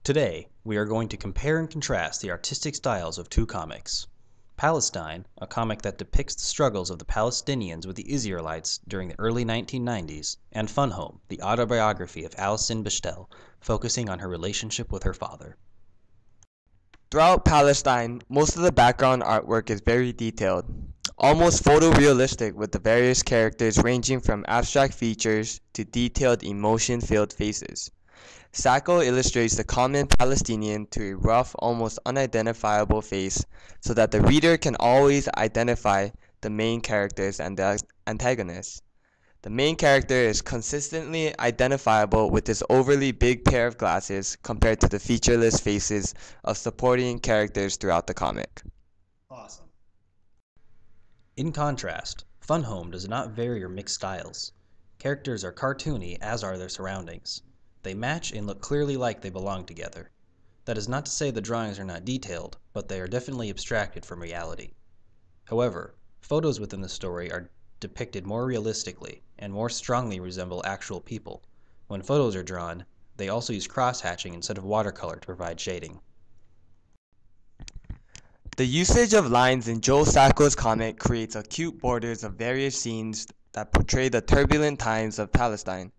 Today, we are going to compare and contrast the artistic styles of two comics. Palestine, a comic that depicts the struggles of the Palestinians with the Israelites during the early 1990s, and Fun Home, the autobiography of Alison Bechdel, focusing on her relationship with her father. Throughout Palestine, most of the background artwork is very detailed, almost photorealistic, with the various characters ranging from abstract features to detailed emotion-filled faces. Sacco illustrates the common Palestinian to a rough, almost unidentifiable face so that the reader can always identify the main characters and the antagonists. The main character is consistently identifiable with his overly big pair of glasses compared to the featureless faces of supporting characters throughout the comic. Awesome. In contrast, Fun Home does not vary or mix styles. Characters are cartoony, as are their surroundings. They match and look clearly like they belong together. That is not to say the drawings are not detailed, but they are definitely abstracted from reality. However, photos within the story are depicted more realistically and more strongly resemble actual people. When photos are drawn, they also use cross-hatching instead of watercolor to provide shading. The usage of lines in Joe Sacco's comic creates acute borders of various scenes that portray the turbulent times of Palestine.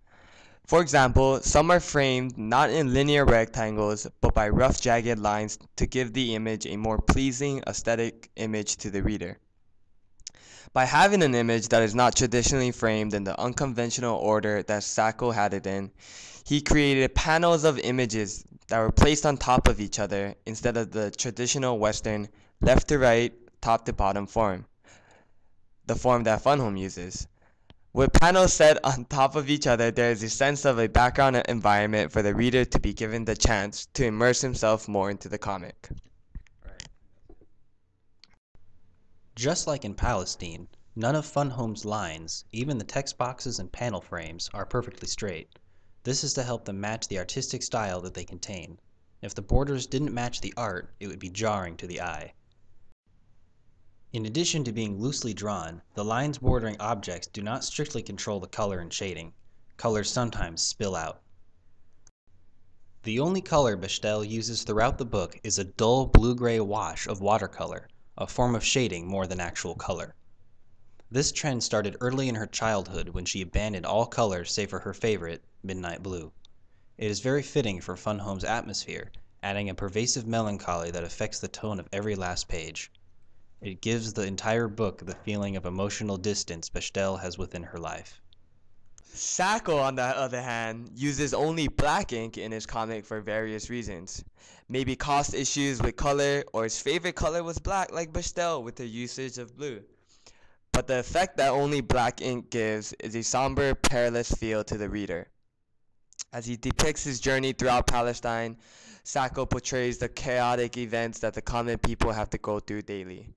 For example, some are framed not in linear rectangles but by rough jagged lines to give the image a more pleasing aesthetic image to the reader. By having an image that is not traditionally framed in the unconventional order that Sacco had it in, he created panels of images that were placed on top of each other instead of the traditional Western left to right, top to bottom form, the form that Fun Home uses. With panels set on top of each other, there is a sense of a background environment for the reader to be given the chance to immerse himself more into the comic. Just like in Palestine, none of Fun Home's lines, even the text boxes and panel frames, are perfectly straight. This is to help them match the artistic style that they contain. If the borders didn't match the art, it would be jarring to the eye. In addition to being loosely drawn, the lines bordering objects do not strictly control the color and shading. Colors sometimes spill out. The only color Bechdel uses throughout the book is a dull blue-gray wash of watercolor, a form of shading more than actual color. This trend started early in her childhood when she abandoned all colors save for her favorite, midnight blue. It is very fitting for Fun Home's atmosphere, adding a pervasive melancholy that affects the tone of every last page. It gives the entire book the feeling of emotional distance Bechdel has within her life. Sacco, on the other hand, uses only black ink in his comic for various reasons. Maybe cost issues with color, or his favorite color was black like Bechdel with her usage of blue. But the effect that only black ink gives is a somber, perilous feel to the reader. As he depicts his journey throughout Palestine, Sacco portrays the chaotic events that the common people have to go through daily.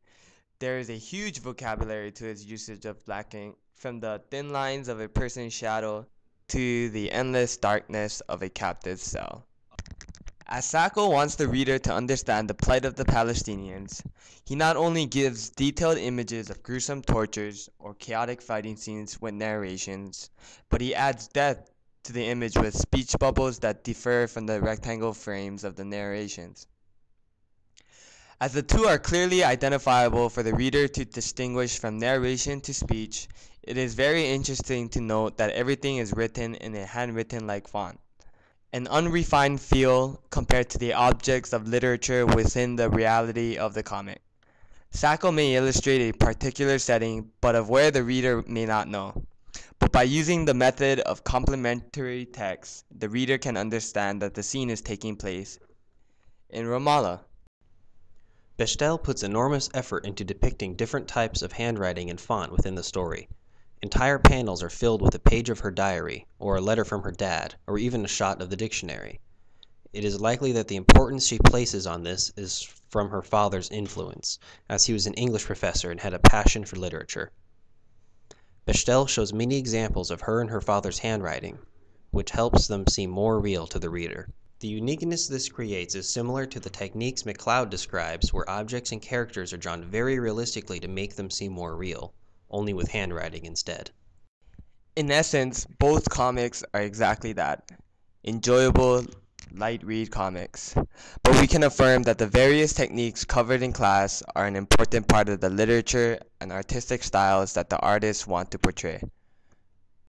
There is a huge vocabulary to his usage of black ink, from the thin lines of a person's shadow to the endless darkness of a captive's cell. As Sacco wants the reader to understand the plight of the Palestinians, he not only gives detailed images of gruesome tortures or chaotic fighting scenes with narrations, but he adds depth to the image with speech bubbles that differ from the rectangle frames of the narrations. As the two are clearly identifiable for the reader to distinguish from narration to speech, it is very interesting to note that everything is written in a handwritten-like font, an unrefined feel compared to the objects of literature within the reality of the comic. Sacco may illustrate a particular setting, but of where the reader may not know. But by using the method of complementary text, the reader can understand that the scene is taking place in Ramallah. Bechdel puts enormous effort into depicting different types of handwriting and font within the story. Entire panels are filled with a page of her diary, or a letter from her dad, or even a shot of the dictionary. It is likely that the importance she places on this is from her father's influence, as he was an English professor and had a passion for literature. Bechdel shows many examples of her and her father's handwriting, which helps them seem more real to the reader. The uniqueness this creates is similar to the techniques McCloud describes, where objects and characters are drawn very realistically to make them seem more real, only with handwriting instead. In essence, both comics are exactly that. Enjoyable, light read comics. But we can affirm that the various techniques covered in class are an important part of the literature and artistic styles that the artists want to portray.